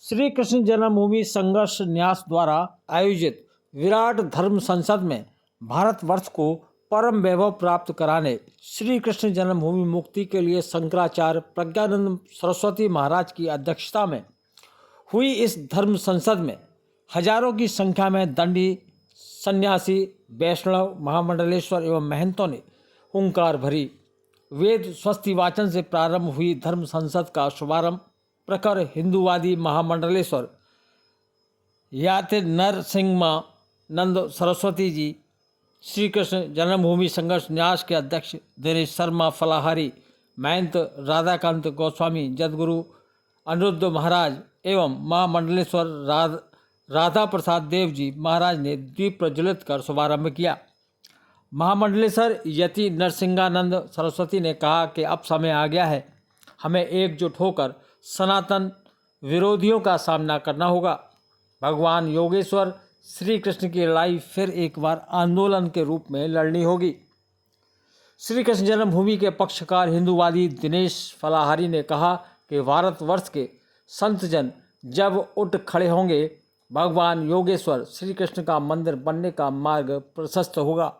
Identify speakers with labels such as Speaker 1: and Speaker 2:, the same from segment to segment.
Speaker 1: श्री कृष्ण जन्मभूमि संघर्ष न्यास द्वारा आयोजित विराट धर्म संसद में भारतवर्ष को परम वैभव प्राप्त कराने श्री कृष्ण जन्मभूमि मुक्ति के लिए शंकराचार्य प्रज्ञानंद सरस्वती महाराज की अध्यक्षता में हुई इस धर्म संसद में हजारों की संख्या में दंडी, सन्यासी, वैष्णव, महामंडलेश्वर एवं महंतों ने हुंकार भरी। वेद स्वस्ति वाचन से प्रारंभ हुई धर्म संसद का शुभारंभ प्रखर हिंदूवादी महामंडलेश्वर याते नरसिंहानंद सरस्वती जी, श्री कृष्ण जन्मभूमि संघर्ष न्यास के अध्यक्ष दिनेश शर्मा फलाहारी, महंत राधाकांत गोस्वामी, जदगुरु अनिरुद्ध महाराज एवं महामंडलेश्वर राधा प्रसाद देव जी महाराज ने दीप प्रज्वलित कर शुभारंभ किया। महामंडलेश्वर यति नरसिंहानंद सरस्वती ने कहा कि अब समय आ गया है, हमें एकजुट होकर सनातन विरोधियों का सामना करना होगा। भगवान योगेश्वर श्री कृष्ण की लड़ाई फिर एक बार आंदोलन के रूप में लड़नी होगी। श्री कृष्ण जन्मभूमि के पक्षकार हिंदूवादी दिनेश फलाहारी ने कहा कि भारतवर्ष के संत जन जब उठ खड़े होंगे, भगवान योगेश्वर श्री कृष्ण का मंदिर बनने का मार्ग प्रशस्त होगा।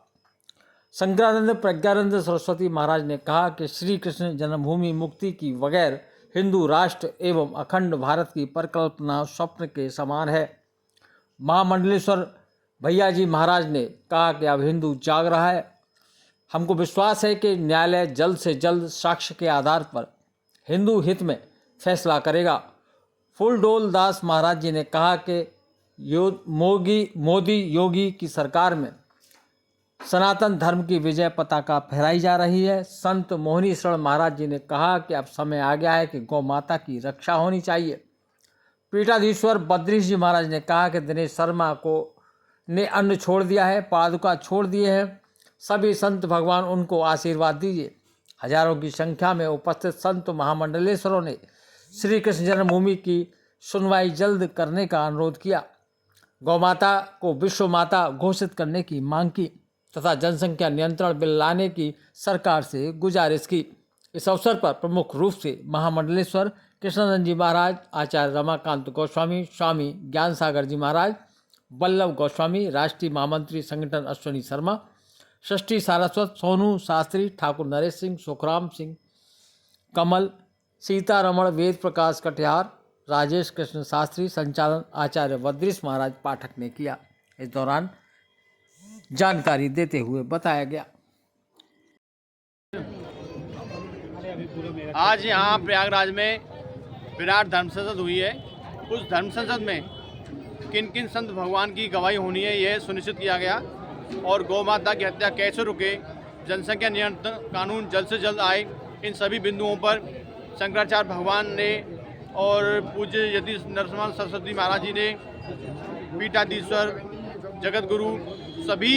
Speaker 1: शंकरानंद प्रज्ञानंद सरस्वती महाराज ने कहा कि श्री कृष्ण जन्मभूमि मुक्ति की बगैर हिंदू राष्ट्र एवं अखंड भारत की परिकल्पना स्वप्न के समान है। महामंडलेश्वर भैया जी महाराज ने कहा कि अब हिंदू जाग रहा है। हमको विश्वास है कि न्यायालय जल्द से जल्द साक्ष्य के आधार पर हिंदू हित में फैसला करेगा। फूलडोल दास महाराज जी ने कहा कि मोदी योगी की सरकार में सनातन धर्म की विजय पताका फहराई जा रही है। संत मोहनी शरण महाराज जी ने कहा कि अब समय आ गया है कि गौ माता की रक्षा होनी चाहिए। पीठाधीश्वर बद्रीश जी महाराज ने कहा कि दिनेश शर्मा को ने अन्न छोड़ दिया है, पादुका छोड़ दिए हैं, सभी संत भगवान उनको आशीर्वाद दीजिए। हजारों की संख्या में उपस्थित संत महामंडलेश्वरों ने श्री कृष्ण जन्मभूमि की सुनवाई जल्द करने का अनुरोध किया, गौ माता को विश्व माता घोषित करने की मांग की तथा जनसंख्या नियंत्रण बिल लाने की सरकार से गुजारिश की। इस अवसर पर प्रमुख रूप से महामंडलेश्वर कृष्णानंद जी महाराज, आचार्य रमाकांत गोस्वामी, स्वामी ज्ञान सागर जी महाराज, वल्लभ गोस्वामी, राष्ट्रीय महामंत्री संगठन अश्विनी शर्मा, षष्ठी सारस्वत, सोनू शास्त्री, ठाकुर नरेश सिंह, सुखराम सिंह कमल, सीतारमण, वेद प्रकाश कटिहार, राजेश कृष्ण शास्त्री, संचालन आचार्य बद्रीश महाराज पाठक ने किया। इस दौरान जानकारी देते हुए बताया गया।
Speaker 2: आज यहाँ प्रयागराज में विराट धर्म संसद हुई है। उस धर्म संसद में किन किन संत भगवान की गवाही होनी है, यह सुनिश्चित किया गया और गौ माता की हत्या कैसे रुके, जनसंख्या नियंत्रण कानून जल्द से जल्द आए, इन सभी बिंदुओं पर शंकराचार्य भगवान ने और पूज्य यति नरसिंह सरस्वती महाराज जी ने, पीठाधीश्वर, जगत गुरु, सभी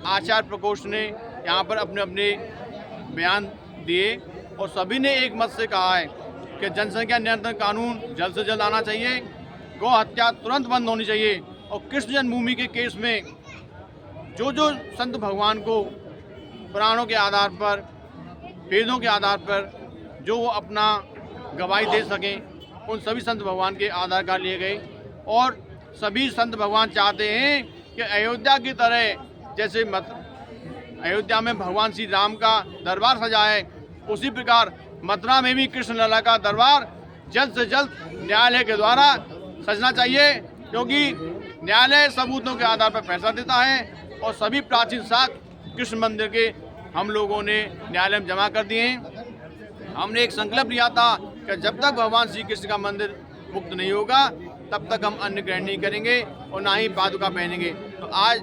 Speaker 2: आचार्य प्रकोष्ठ ने यहाँ पर अपने अपने बयान दिए और सभी ने एक मत से कहा है कि जनसंख्या नियंत्रण कानून जल्द से जल्द आना चाहिए, गौ हत्या तुरंत बंद होनी चाहिए और कृष्ण जन्मभूमि के केस में जो संत भगवान को पुराणों के आधार पर, वेदों के आधार पर जो वो अपना गवाही दे सकें, उन सभी संत भगवान के आधार कार्ड लिए गए और सभी संत भगवान चाहते हैं कि अयोध्या की तरह जैसे अयोध्या में भगवान श्री राम का दरबार सजा है, उसी प्रकार मथुरा में भी कृष्ण लला का दरबार जल्द से जल्द न्यायालय के द्वारा सजना चाहिए, क्योंकि न्यायालय सबूतों के आधार पर फैसला देता है और सभी प्राचीन साक्ष्य कृष्ण मंदिर के हम लोगों ने न्यायालय में जमा कर दिए हैं। हमने एक संकल्प लिया था कि जब तक भगवान श्री कृष्ण का मंदिर मुक्त नहीं होगा तब तक हम अन्न ग्रहण नहीं करेंगे और ना ही पादुका पहनेंगे। तो आज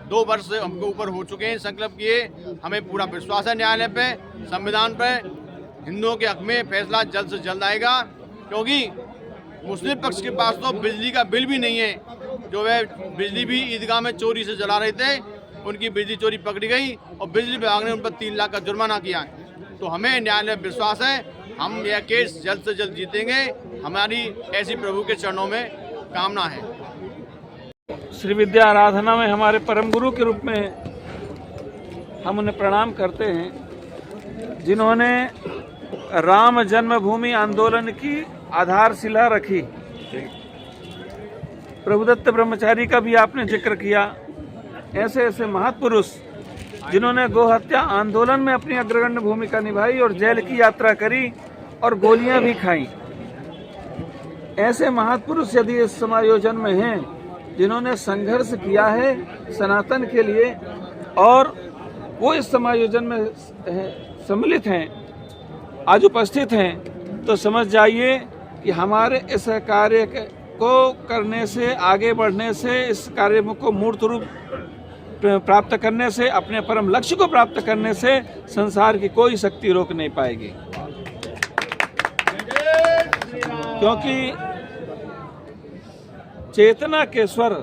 Speaker 2: 2 वर्ष से हमको ऊपर हो चुके हैं संकल्प किए। हमें पूरा विश्वास है न्यायालय पे, संविधान पे, हिंदुओं के हक में फैसला जल्द से जल्द आएगा, क्योंकि मुस्लिम पक्ष के पास तो बिजली का बिल भी नहीं है। जो वह बिजली भी ईदगाह में चोरी से जला रहे थे, उनकी बिजली चोरी पकड़ी गई और बिजली विभाग ने उन पर 3 लाख का जुर्माना किया। तो हमें न्यायालय में विश्वास है, हम यह केस जल्द से जल्द जीतेंगे। हमारी ऐसी प्रभु के चरणों में कामना है।
Speaker 3: श्री विद्या आराधना में हमारे परम गुरु के रूप में हम उन्हें प्रणाम करते हैं, जिन्होंने राम जन्मभूमि आंदोलन की आधारशिला रखी प्रभुदत्त ब्रह्मचारी का भी आपने जिक्र किया। ऐसे ऐसे महापुरुष जिन्होंने गौ हत्या आंदोलन में अपनी अग्रगण्य भूमिका निभाई और जेल की यात्रा करी और गोलियां भी खाई। ऐसे महापुरुष यदि इस समायोजन में हैं जिन्होंने संघर्ष किया है सनातन के लिए और वो इस समायोजन में सम्मिलित हैं, आज उपस्थित हैं, तो समझ जाइए कि हमारे इस कार्य को करने से, आगे बढ़ने से, इस कार्य को मूर्त रूप प्राप्त करने से, अपने परम लक्ष्य को प्राप्त करने से संसार की कोई शक्ति रोक नहीं पाएगी। क्योंकि चेतना के स्वर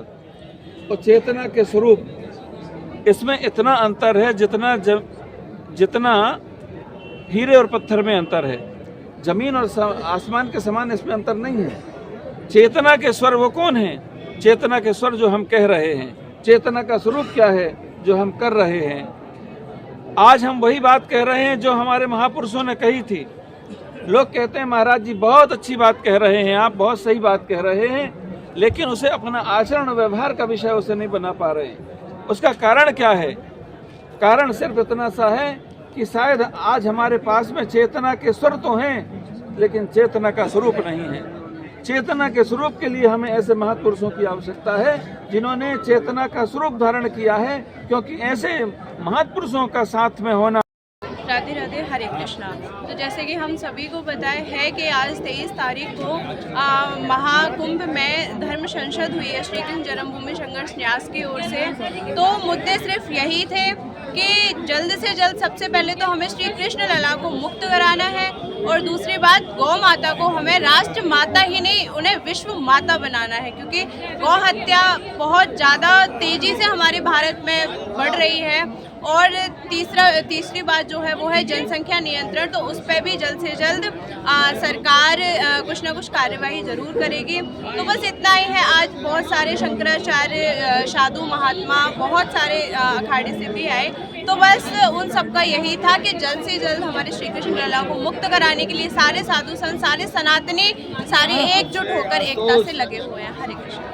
Speaker 3: और चेतना के स्वरूप इसमें इतना अंतर है जितना हीरे और पत्थर में अंतर है। जमीन और आसमान के समान इसमें अंतर नहीं है। चेतना के स्वर वो कौन है? चेतना के स्वर जो हम कह रहे हैं। चेतना का स्वरूप क्या है? जो हम कर रहे हैं। आज हम वही बात कह रहे हैं जो हमारे महापुरुषों ने कही थी। लोग कहते हैं महाराज जी बहुत अच्छी बात कह रहे हैं, आप बहुत सही बात कह रहे हैं, लेकिन उसे अपना आचरण व्यवहार का विषय उसे नहीं बना पा रहे हैं। उसका कारण क्या है? कारण सिर्फ इतना सा है कि शायद आज हमारे पास में चेतना के स्वर तो हैं, लेकिन चेतना का स्वरूप नहीं है। चेतना के स्वरूप के लिए हमें ऐसे महापुरुषों की आवश्यकता है जिन्होंने चेतना का स्वरूप धारण किया है, क्योंकि ऐसे महापुरुषों का साथ में होना।
Speaker 4: राधे राधे, हरे कृष्णा। तो जैसे कि हम सभी को पता है कि आज 23 तारीख को महाकुंभ में धर्म संसद हुई है श्री कृष्ण जन्मभूमि संघर्ष न्यास की ओर से। तो मुद्दे सिर्फ यही थे कि जल्द से जल्द सबसे पहले तो हमें श्री कृष्ण लला को मुक्त कराना है, और दूसरी बात गौ माता को हमें राष्ट्र माता ही नहीं उन्हें विश्व माता बनाना है, क्योंकि गौ हत्या बहुत ज़्यादा तेज़ी से हमारे भारत में बढ़ रही है। और तीसरी बात जो है वो है जनसंख्या नियंत्रण। तो उस पर भी जल्द से जल्द सरकार कुछ ना कुछ कार्यवाही ज़रूर करेगी। तो बस इतना ही है। आज बहुत सारे शंकराचार्य, साधु महात्मा, बहुत सारे अखाड़े से भी आए। तो बस उन सबका यही था कि जल्द से जल्द हमारे श्री कृष्ण लला को मुक्त कराने के लिए सारे साधु संत, सारे सनातनी, सारे एकजुट होकर एकता से लगे हुए हैं। हरे कृष्ण।